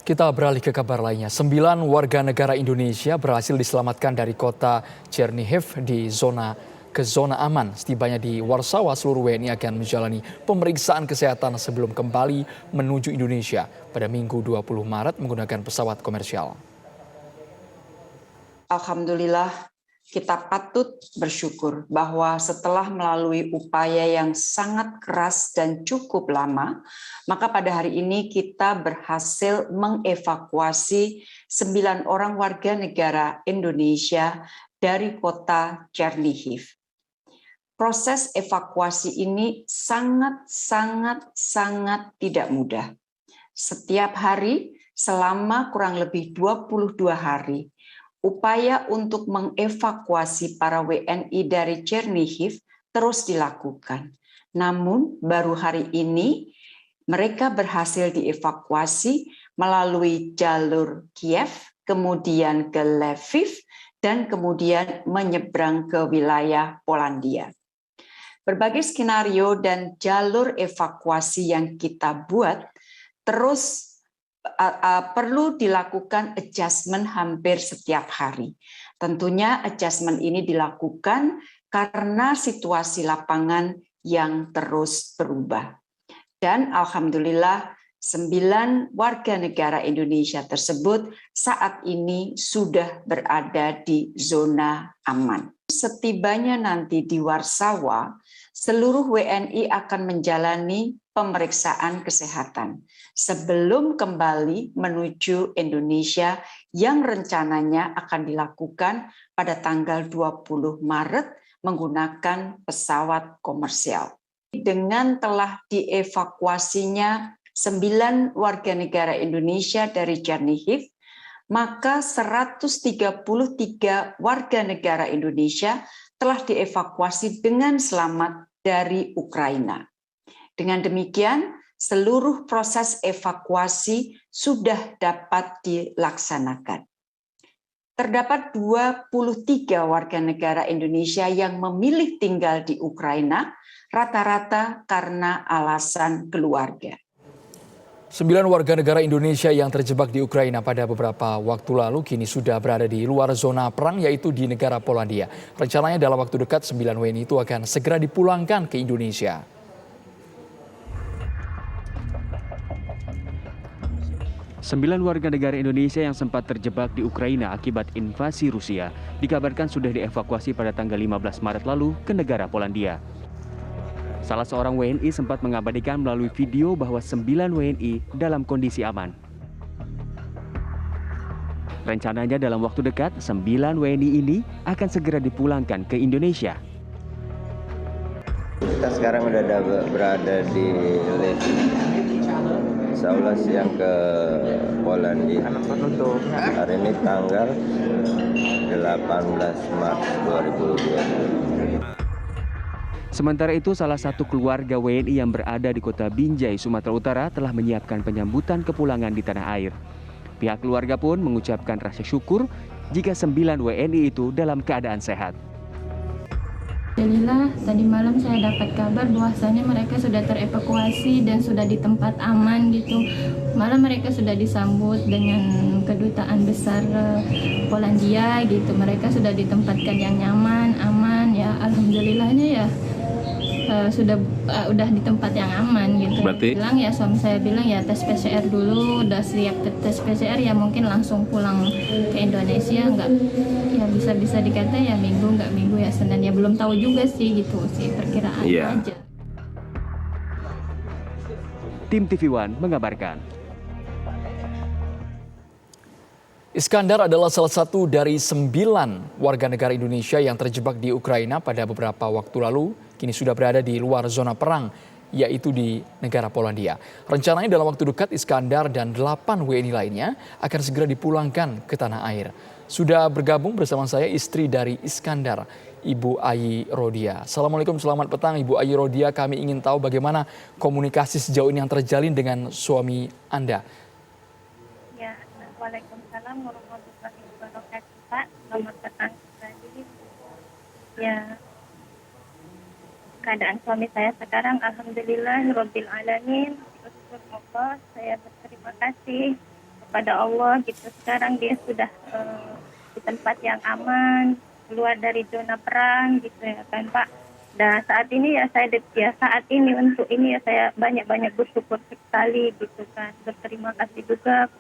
Kita beralih ke kabar lainnya. 9 warga negara Indonesia berhasil diselamatkan dari kota Chernihiv ke zona aman. Setibanya di Warsawa, seluruh WNI akan menjalani pemeriksaan kesehatan sebelum kembali menuju Indonesia pada Minggu 20 Maret menggunakan pesawat komersial. Alhamdulillah, kita patut bersyukur bahwa setelah melalui upaya yang sangat keras dan cukup lama, maka pada hari ini kita berhasil mengevakuasi 9 orang warga negara Indonesia dari kota Chernihiv. Proses evakuasi ini sangat tidak mudah. Setiap hari selama kurang lebih 22 hari, upaya untuk mengevakuasi para WNI dari Chernihiv terus dilakukan. Namun baru hari ini mereka berhasil dievakuasi melalui jalur Kiev, kemudian ke Lviv, dan kemudian menyeberang ke wilayah Polandia. Berbagai skenario dan jalur evakuasi yang kita buat terus perlu dilakukan adjustment hampir setiap hari. Tentunya adjustment ini dilakukan karena situasi lapangan yang terus berubah. Dan alhamdulillah 9 warga negara Indonesia tersebut saat ini sudah berada di zona aman. Setibanya nanti di Warsawa, seluruh WNI akan menjalani pemeriksaan kesehatan sebelum kembali menuju Indonesia yang rencananya akan dilakukan pada tanggal 20 Maret menggunakan pesawat komersial. Dengan telah dievakuasinya 9 warga negara Indonesia dari Chernihiv, maka 133 warga negara Indonesia telah dievakuasi dengan selamat dari Ukraina. Dengan demikian, seluruh proses evakuasi sudah dapat dilaksanakan. Terdapat 23 warga negara Indonesia yang memilih tinggal di Ukraina, rata-rata karena alasan keluarga. 9 warga negara Indonesia yang terjebak di Ukraina pada beberapa waktu lalu kini sudah berada di luar zona perang, yaitu di negara Polandia. Rencananya dalam waktu dekat 9 WNI itu akan segera dipulangkan ke Indonesia. Sembilan warga negara Indonesia yang sempat terjebak di Ukraina akibat invasi Rusia dikabarkan sudah dievakuasi pada tanggal 15 Maret lalu ke negara Polandia. Salah seorang WNI sempat mengabadikan melalui video bahwa 9 WNI dalam kondisi aman. Rencananya dalam waktu dekat, 9 WNI ini akan segera dipulangkan ke Indonesia. Kita sekarang sudah berada di Lviv. Insya Allah siang ke Polandia. Hari ini tanggal 18 Maret 2020. Sementara itu, salah satu keluarga WNI yang berada di kota Binjai, Sumatera Utara telah menyiapkan penyambutan kepulangan di tanah air. Pihak keluarga pun mengucapkan rasa syukur jika 9 WNI itu dalam keadaan sehat. Alhamdulillah, tadi malam saya dapat kabar bahwasanya mereka sudah terevakuasi dan sudah di tempat aman gitu. Malah mereka sudah disambut dengan kedutaan besar Polandia gitu. Mereka sudah ditempatkan yang nyaman, aman ya. Alhamdulillahnya ya udah di tempat yang aman gitu. Berarti bilang ya suami saya bilang ya tes PCR dulu, udah siap tes PCR ya mungkin langsung pulang ke Indonesia, nggak ya bisa dikata ya minggu nggak minggu ya Senin, ya belum tahu juga sih gitu sih perkiraan aja. Tim TV One mengabarkan. Iskandar adalah salah satu dari 9 warga negara Indonesia yang terjebak di Ukraina pada beberapa waktu lalu. Kini sudah berada di luar zona perang, yaitu di negara Polandia. Rencananya dalam waktu dekat Iskandar dan 8 WNI lainnya akan segera dipulangkan ke tanah air. Sudah bergabung bersama saya istri dari Iskandar, Ibu Ayi Rodia. Assalamualaikum, selamat petang Ibu Ayi Rodia. Kami ingin tahu bagaimana komunikasi sejauh ini yang terjalin dengan suami Anda. Ya, Waalaikumsalam warahmatullahi wabarakatuh, Pak. Selamat petang kembali. Ya, keadaan suami saya sekarang alhamdulillah rabbil alamin. Syukur Allah, saya berterima kasih kepada Allah gitu. Sekarang dia sudah di tempat yang aman, keluar dari zona perang gitu ya kan Pak. Dan saat ini ya untuk ini ya saya banyak-banyak bersyukur sekali gitu kan. Berterima kasih juga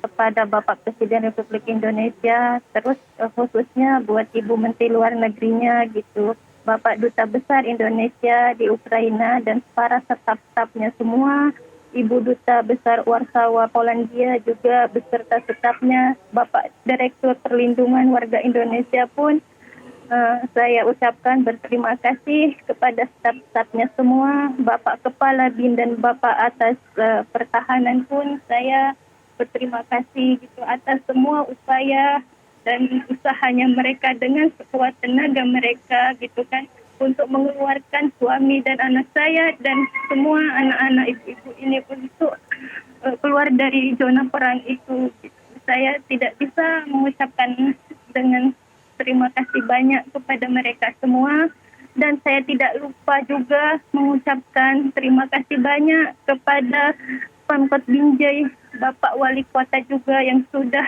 kepada Bapak Presiden Republik Indonesia, terus khususnya buat Ibu Menteri Luar Negerinya gitu, Bapak Duta Besar Indonesia di Ukraina dan para staf-stafnya semua, Ibu Duta Besar Warsawa Polandia juga beserta stafnya, Bapak Direktur Perlindungan Warga Indonesia pun saya ucapkan berterima kasih kepada staf-stafnya semua, Bapak Kepala BIN dan Bapak atas pertahanan pun saya berterima kasih gitu atas semua upaya dan usahanya mereka dengan sekuat tenaga mereka gitu kan untuk mengeluarkan suami dan anak saya dan semua anak-anak ibu-ibu ini untuk keluar dari zona perang itu. Saya tidak bisa mengucapkan dengan terima kasih banyak kepada mereka semua dan saya tidak lupa juga mengucapkan terima kasih banyak kepada Pemkot Binjai, Bapak Wali Kota juga yang sudah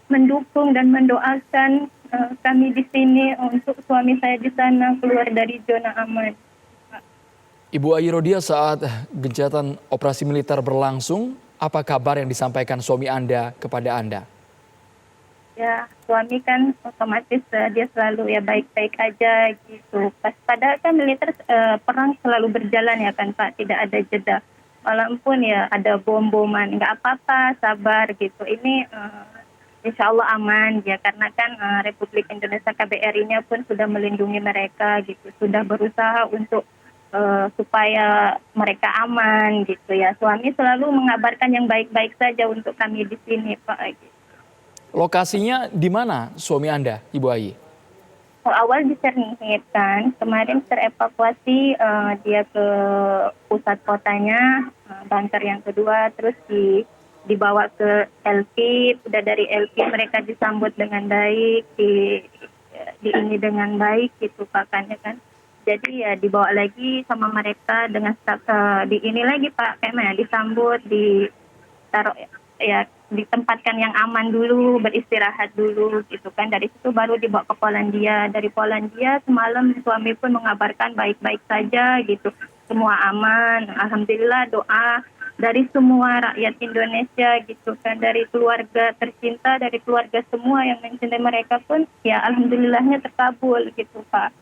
mendukung dan mendoakan kami di sini untuk suami saya di sana keluar dari zona aman. Ibu Ayi Rodia, saat gencatan operasi militer berlangsung, apa kabar yang disampaikan suami Anda kepada Anda? Ya, suami kan otomatis dia selalu ya baik-baik aja gitu. Padahal kan militer perang selalu berjalan ya kan Pak, tidak ada jeda. Walaupun ya ada bom-boman, nggak apa-apa, sabar gitu. Ini insya Allah aman ya karena kan Republik Indonesia KBRI-nya pun sudah melindungi mereka gitu, sudah berusaha untuk supaya mereka aman gitu ya. Suami selalu mengabarkan yang baik-baik saja untuk kami di sini Pak. Gitu. Lokasinya di mana suami Anda, Ibu Ayi? Awal di Cernihit kan, kemarin terevakuasi dia ke pusat kotanya, bunker yang kedua, terus dibawa ke LP, udah dari LP mereka disambut dengan baik, ini dengan baik gitu pakanya kan. Jadi ya dibawa lagi sama mereka dengan di ini lagi Pak, kayak mana disambut, ditaruh ya ditempatkan yang aman dulu, beristirahat dulu gitu kan. Dari situ baru dibawa ke Polandia. Dari Polandia semalam suami pun mengabarkan baik-baik saja gitu. Semua aman. Alhamdulillah doa dari semua rakyat Indonesia gitu kan, dari keluarga tercinta, dari keluarga semua yang mencintai mereka pun ya alhamdulillahnya terkabul gitu Pak.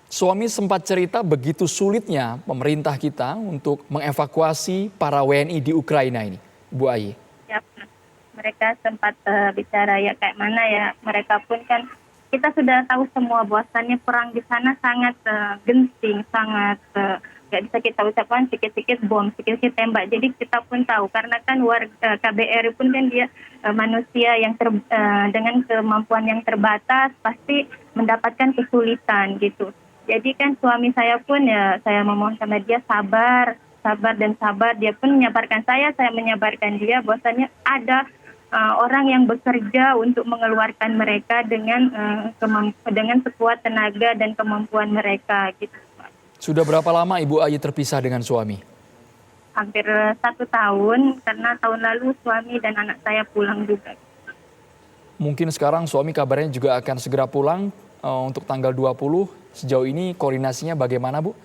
Suami sempat cerita begitu sulitnya pemerintah kita untuk mengevakuasi para WNI di Ukraina ini, Bu Ayi. Ya, mereka sempat bicara ya kayak mana ya, mereka pun kan kita sudah tahu semua bahwasannya perang di sana sangat genting, sangat nggak bisa kita ucapkan, sikit-sikit bom, sikit-sikit tembak. Jadi kita pun tahu karena kan warga KBRI pun kan dia manusia yang dengan kemampuan yang terbatas pasti mendapatkan kesulitan gitu. Jadi kan suami saya pun ya saya memohon sama dia sabar dan sabar. Dia pun menyabarkan saya menyabarkan dia bahwasannya ada orang yang bekerja untuk mengeluarkan mereka dengan sekuat tenaga dan kemampuan mereka gitu. Sudah berapa lama Ibu Ayi terpisah dengan suami? Hampir 1 tahun karena tahun lalu suami dan anak saya pulang juga. Mungkin sekarang suami kabarnya juga akan segera pulang untuk tanggal 20. Sejauh ini koordinasinya bagaimana Bu?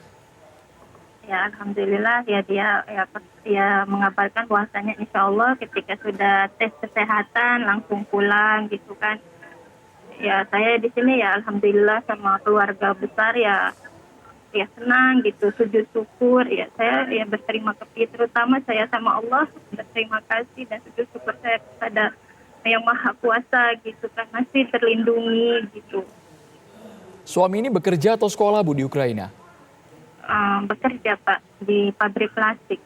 Ya alhamdulillah ya dia mengabarkan bahwasanya insya Allah ketika sudah tes kesehatan langsung pulang gitu kan. Ya saya di sini ya alhamdulillah sama keluarga besar ya senang gitu, sujud syukur ya saya ya berterima kasih, terutama saya sama Allah berterima kasih dan sujud syukur saya kepada Yang Maha Kuasa gitu kan, masih terlindungi gitu. Suami ini bekerja atau sekolah Bu di Ukraina? Bekerja Pak di pabrik plastik.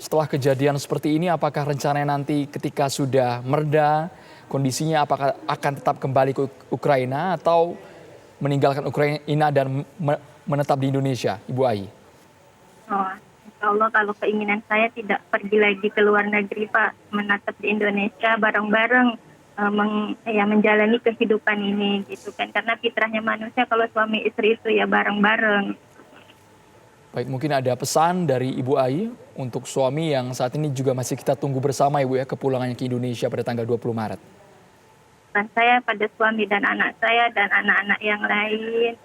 Setelah kejadian seperti ini, apakah rencananya nanti ketika sudah mereda kondisinya apakah akan tetap kembali ke Ukraina atau meninggalkan Ukraina dan menetap di Indonesia, Ibu Ayi? Insya Allah kalau keinginan saya tidak pergi lagi ke luar negeri Pak, menetap di Indonesia bareng-bareng menjalani kehidupan ini gitu kan, karena fitrahnya manusia kalau suami istri itu ya bareng-bareng. Baik, mungkin ada pesan dari Ibu Ai untuk suami yang saat ini juga masih kita tunggu bersama Ibu ya, kepulangannya ke Indonesia pada tanggal 20 Maret. Dan saya pada suami dan anak saya dan anak-anak yang lain.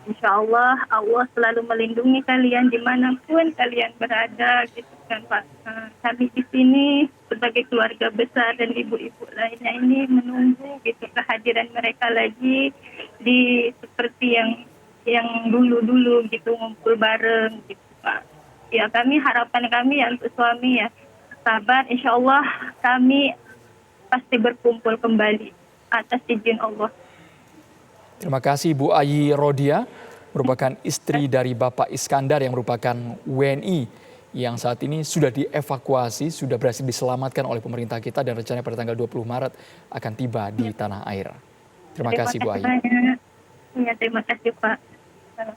Insya Allah, Allah selalu melindungi kalian dimanapun kalian berada, gitu kan Pak. Kami di sini sebagai keluarga besar dan ibu-ibu lainnya ini menunggu gitu kehadiran mereka lagi di seperti yang dulu-dulu gitu, ngumpul bareng gitu Pak. Ya harapan kami ya untuk suami ya sabar, insya Allah kami pasti berkumpul kembali atas izin Allah. Terima kasih Bu Ai Rodia, merupakan istri dari Bapak Iskandar yang merupakan WNI yang saat ini sudah dievakuasi, sudah berhasil diselamatkan oleh pemerintah kita dan rencananya pada tanggal 20 Maret akan tiba di tanah air. Terima kasih Bu Ai. Ya, terima kasih Pak.